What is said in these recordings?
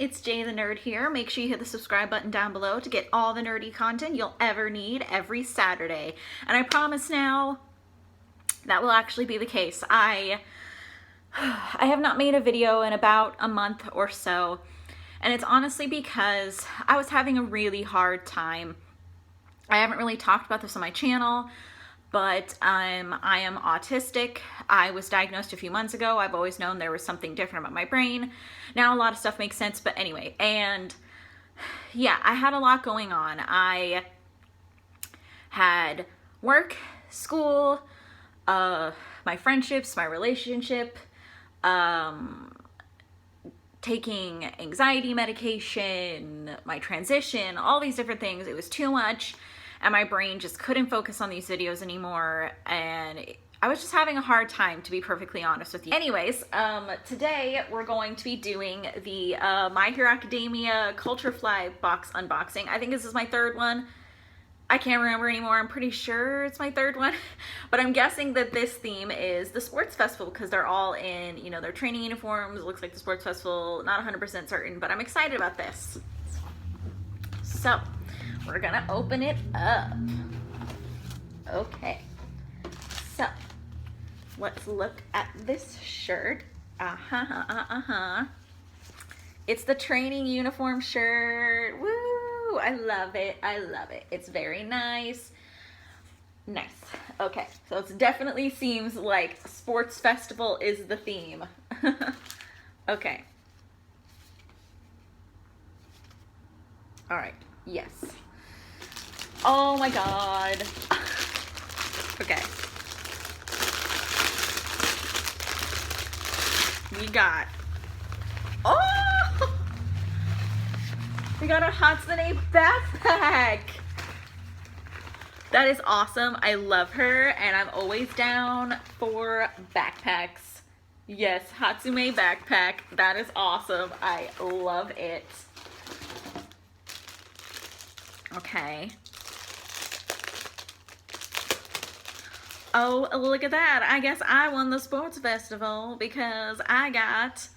it's Jay the Nerd here. Make sure you hit the subscribe button down below to get all the nerdy content you'll ever need every Saturday. And I promise now that will actually be the case. I have not made a video in about a month or so, and it's honestly because I was having a really hard time. I haven't really talked about this on my channel, but I am autistic. I was diagnosed a few months ago. I've always known there was something different about my brain. Now a lot of stuff makes sense, but anyway, and yeah, I had a lot going on. I had work, school, my friendships, my relationship, taking anxiety medication, my transition, all these different things. It was too much, and my brain just couldn't focus on these videos anymore, and I was just having a hard time, to be perfectly honest with you. Anyways, today we're going to be doing the My Hero Academia Culture Fly box unboxing. I think this is my third one. I can't remember anymore. I'm pretty sure it's my third one, but I'm guessing that this theme is the sports festival because they're all in, you know, their training uniforms. It looks like the sports festival, not 100% certain, but I'm excited about this. So, we're gonna open it up. Okay, so let's look at this shirt. It's the training uniform shirt. Woo! I love it. I love it. It's very nice. Nice. Okay, so it definitely seems like sports festival is the theme. Okay. All right. Yes. Oh my God. Okay. We got, oh! We got a Hatsune backpack. That is awesome. I love her, and I'm always down for backpacks. Yes, Hatsune backpack. That is awesome. I love it. Okay. Oh, look at that. I guess I won the sports festival because I got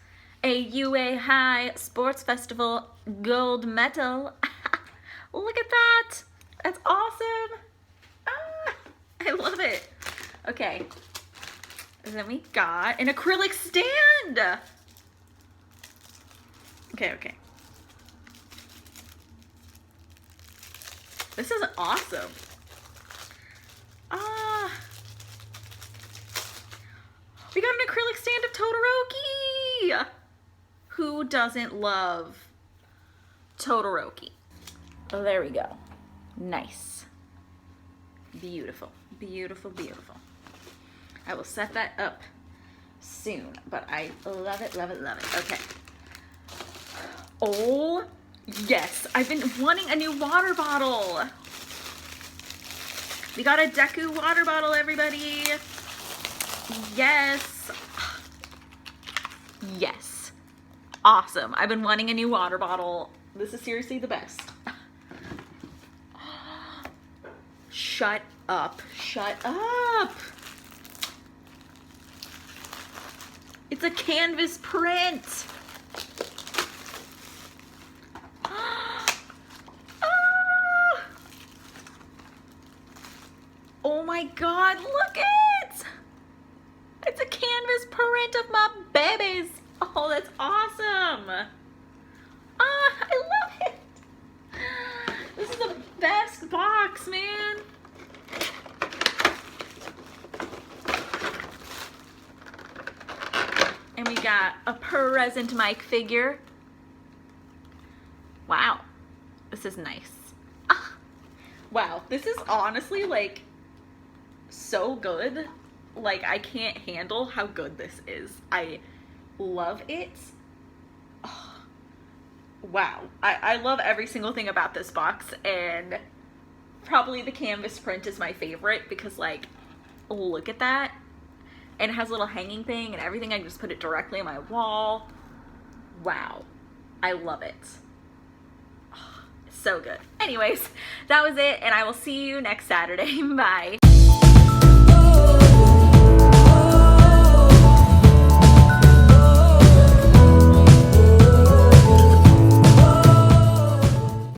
a UA High Sports Festival gold medal. Look at that. That's awesome. Ah, I love it. Okay. And then we got an acrylic stand. Okay. This is awesome. We got an acrylic stand of Todoroki. Who doesn't love Todoroki? Oh, there we go. Nice. Beautiful, beautiful, beautiful. I will set that up soon, but I love it, love it, love it. Okay. Oh, yes. I've been wanting a new water bottle. We got a Deku water bottle, everybody. Yes. Yes. Awesome. I've been wanting a new water bottle. This is seriously the best. Shut up. Shut up. It's a canvas print. Oh my God, look it! It's a canvas print of my babies. Oh, that's awesome. I love it. This is the best box, man. And we got a present Mike figure. Wow, this is nice. Wow, this is honestly like so good. Like, I can't handle how good this is. I love it. Oh, wow. I love every single thing about this box, and probably the canvas print is my favorite because, like, look at that. And it has a little hanging thing and everything. I can just put it directly on my wall. Wow. I love it. Oh, so good. Anyways, that was it, and I will see you next Saturday. Bye.